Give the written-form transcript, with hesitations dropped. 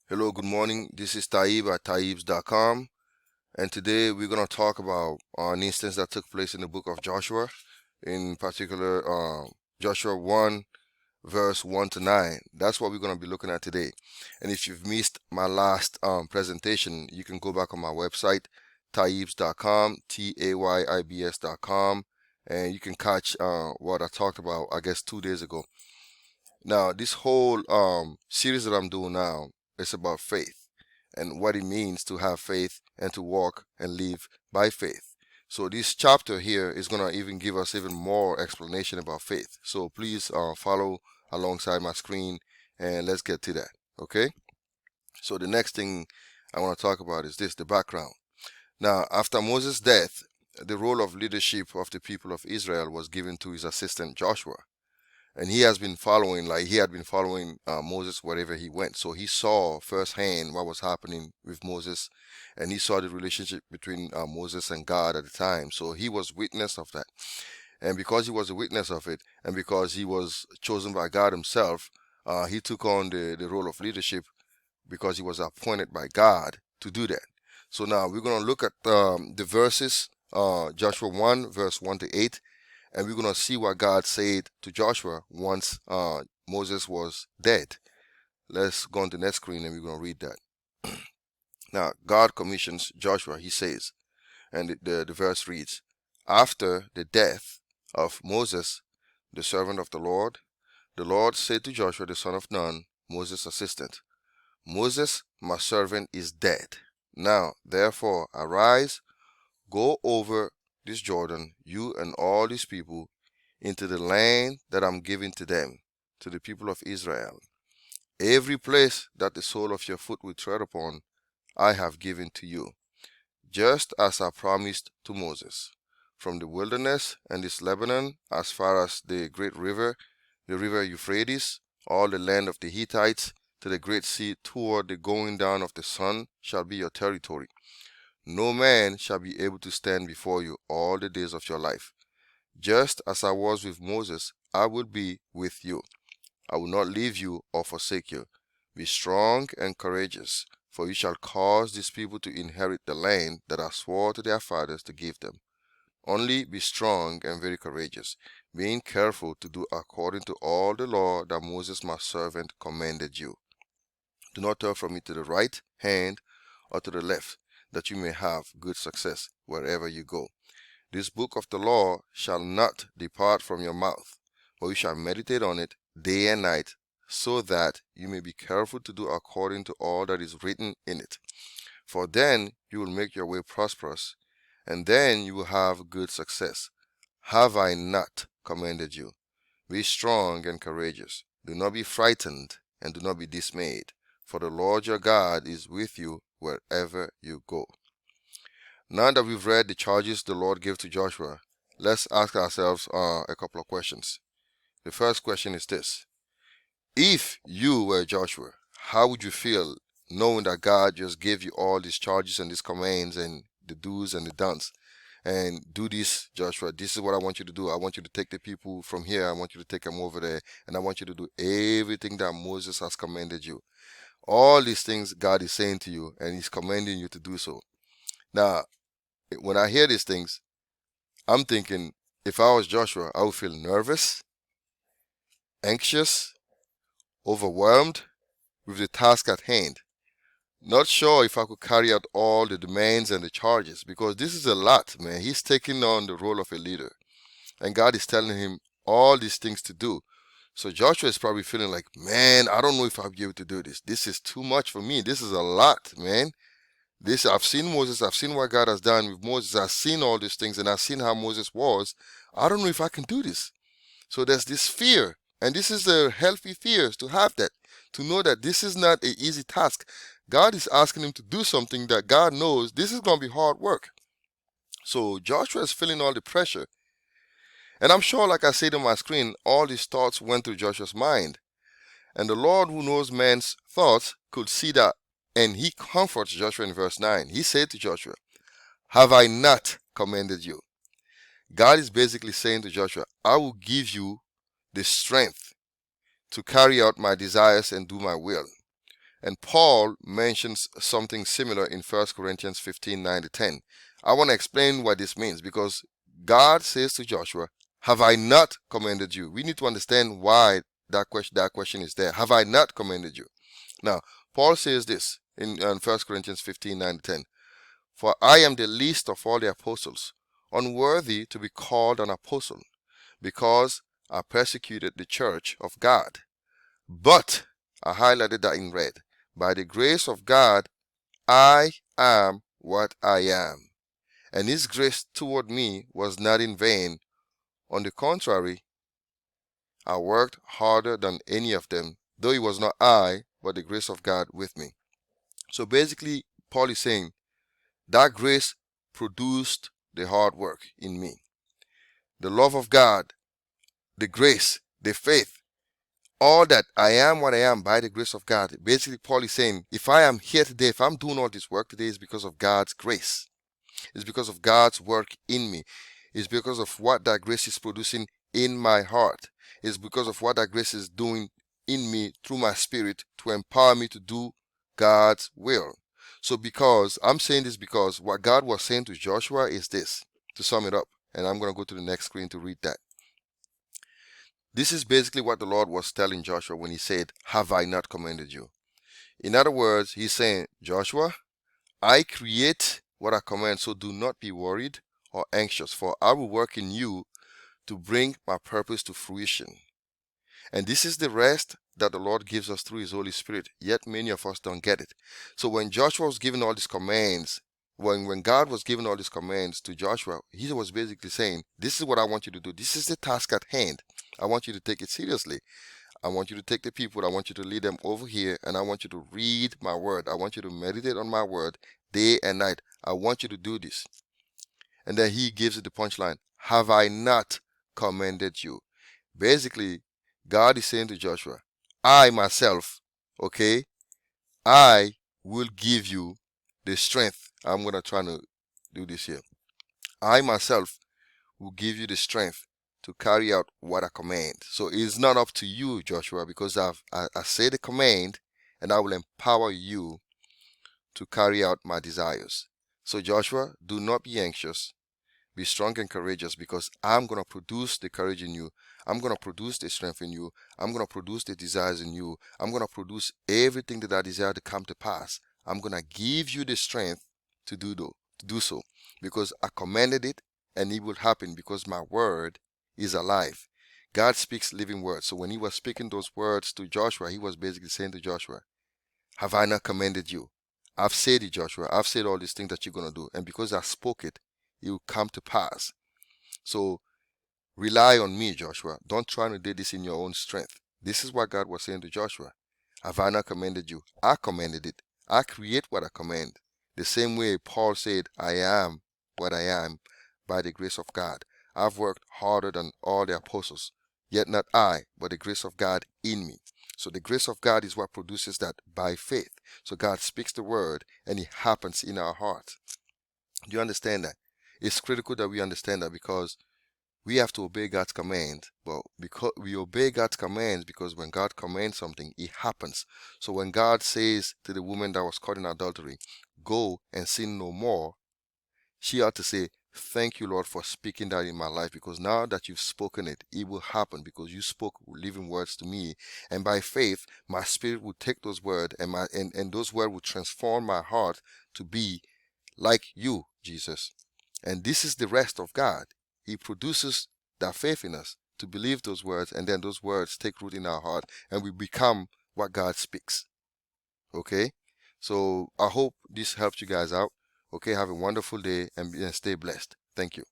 Hello, good morning. This is Taib at taibs.com, and today we're going to talk about an instance that took place in the book of Joshua, in particular Joshua 1, verse 1 to 9. That's what we're going to be looking at today. And if you've missed my last presentation, you can go back on my website, taibs.com, taybs.com, and you can catch what I talked about, I guess, 2 days ago. Now, this whole series that I'm doing now is about faith and what it means to have faith and to walk and live by faith. So this chapter here is going to even give us even more explanation about faith. So please follow alongside my screen and let's get to that. Okay? So the next thing I want to talk about is this, the background. Now, after Moses' death, the role of leadership of the people of Israel was given to his assistant Joshua, and he had been following Moses wherever he went. So he saw firsthand what was happening with Moses, and he saw the relationship between Moses and God at the time. So he was witness of that, and because he was a witness of it, and because he was chosen by God Himself, he took on the role of leadership because he was appointed by God to do that. So now we're going to look at the verses, Joshua 1, verse 1 to 8, and we're going to see what God said to Joshua once Moses was dead. Let's go on to the next screen and we're going to read that. Now, God commissions Joshua, he says, and the verse reads, After the death of Moses, the servant of the Lord said to Joshua the son of Nun, Moses' assistant, Moses, my servant, is dead. Now, therefore, arise, go over this Jordan, you and all these people, into the land that I'm giving to them, to the people of Israel. Every place that the sole of your foot will tread upon, I have given to you, just as I promised to Moses. From the wilderness and this Lebanon, as far as the great river, the river Euphrates, all the land of the Hittites, to the great sea toward the going down of the sun, shall be your territory. No man shall be able to stand before you all the days of your life. Just as I was with Moses, I will be with you. I will not leave you or forsake you. Be strong and courageous, for you shall cause these people to inherit the land that I swore to their fathers to give them. Only be strong and very courageous, being careful to do according to all the law that Moses my servant commanded you. Do not turn from it to the right hand or to the left, that you may have good success wherever you go. This book of the law shall not depart from your mouth, but you shall meditate on it day and night, so that you may be careful to do according to all that is written in it. For then you will make your way prosperous, and then you will have good success. Have I not commanded you? Be strong and courageous. Do not be frightened, and do not be dismayed, for the Lord your God is with you wherever you go. Now that we've read the charges the Lord gave to Joshua, let's ask ourselves a couple of questions. The first question is this: if you were Joshua, how would you feel knowing that God just gave you all these charges and these commands and the do's and the don'ts? And do this, Joshua. This is what I want you to do. I want you to take the people from here. I want you to take them over there. And I want you to do everything that Moses has commanded you. All these things God is saying to you, and He's commanding you to do so. Now, when I hear these things, I'm thinking, if I was Joshua, I would feel nervous, anxious, overwhelmed with the task at hand. Not sure if I could carry out all the demands and the charges, because this is a lot, man. He's taking on the role of a leader, and God is telling him all these things to do. So Joshua is probably feeling like, man, I don't know if I'll be able to do this. This is too much for me. This is a lot, man. I've seen Moses, I've seen what God has done with Moses, I've seen all these things, and I've seen how Moses was. I don't know if I can do this. So there's this fear, and this is a healthy fear to have that, to know that this is not an easy task. God is asking him to do something that God knows this is going to be hard work. So Joshua is feeling all the pressure. And I'm sure, like I said on my screen, all these thoughts went through Joshua's mind. And the Lord who knows man's thoughts could see that. And he comforts Joshua in verse 9. He said to Joshua, Have I not commanded you? God is basically saying to Joshua, I will give you the strength to carry out my desires and do my will. And Paul mentions something similar in 1 Corinthians 15:9-10. I want to explain what this means, because God says to Joshua, have I not commanded you? We need to understand why that question is there. Have I not commanded you? Now, Paul says this in 1 Corinthians 15:9-10. For I am the least of all the apostles, unworthy to be called an apostle, because I persecuted the church of God. But, I highlighted that in red, by the grace of God, I am what I am. And his grace toward me was not in vain. On the contrary, I worked harder than any of them, though it was not I, but the grace of God with me. So basically, Paul is saying that grace produced the hard work in me. The love of God, the grace, the faith, all that I am what I am by the grace of God. Basically, Paul is saying, if I am here today, if I'm doing all this work today, it's because of God's grace. It's because of God's work in me. It's because of what that grace is producing in my heart. It's because of what that grace is doing in me through my spirit to empower me to do God's will. So I'm saying this because what God was saying to Joshua is this, to sum it up, and I'm going to go to the next screen to read that. This is basically what the Lord was telling Joshua when he said, have I not commanded you? In other words, he's saying, Joshua, I create what I command, so do not be worried or anxious, for I will work in you to bring my purpose to fruition. And this is the rest that the Lord gives us through his Holy Spirit, yet many of us don't get it. So when Joshua was given all these commands, when God was giving all these commands to Joshua, he was basically saying, this is what I want you to do. This is the task at hand. I want you to take it seriously. I want you to take the people, I want you to lead them over here, and I want you to read my word. I want you to meditate on my word day and night. I want you to do this. And then he gives it the punchline, have I not commanded you? Basically, God is saying to Joshua, I myself, okay, I will give you the strength. I'm going to try to do this here. I myself will give you the strength to carry out what I command. So it's not up to you, Joshua, because I say the command, and I will empower you to carry out my desires. So Joshua, do not be anxious. Be strong and courageous, because I'm going to produce the courage in you. I'm going to produce the strength in you. I'm going to produce the desires in you. I'm going to produce everything that I desire to come to pass. I'm going to give you the strength to do so, because I commanded it, and it will happen, because my word is alive. God speaks living words. So when he was speaking those words to Joshua, he was basically saying to Joshua, have I not commanded you? I've said it, Joshua. I've said all these things that you're going to do. And because I spoke it, it will come to pass. So rely on me, Joshua. Don't try to do this in your own strength. This is what God was saying to Joshua. Have I not commanded you? I commanded it. I create what I command. The same way Paul said, I am what I am by the grace of God. I've worked harder than all the apostles, yet not I, but the grace of God in me. So the grace of God is what produces that by faith. So God speaks the word, and it happens in our hearts. Do you understand that? It's critical that we understand that, because we have to obey God's command. But because we obey God's commands, because when God commands something, it happens. So when God says to the woman that was caught in adultery, go and sin no more, she ought to say, thank you, Lord, for speaking that in my life, because now that you've spoken it, it will happen, because you spoke living words to me. And by faith, my spirit will take those words, and those words will transform my heart to be like you, Jesus. And this is the rest of God. He produces that faith in us to believe those words, and then those words take root in our heart, and we become what God speaks. Okay? So I hope this helped you guys out. Okay, have a wonderful day, and stay blessed. Thank you.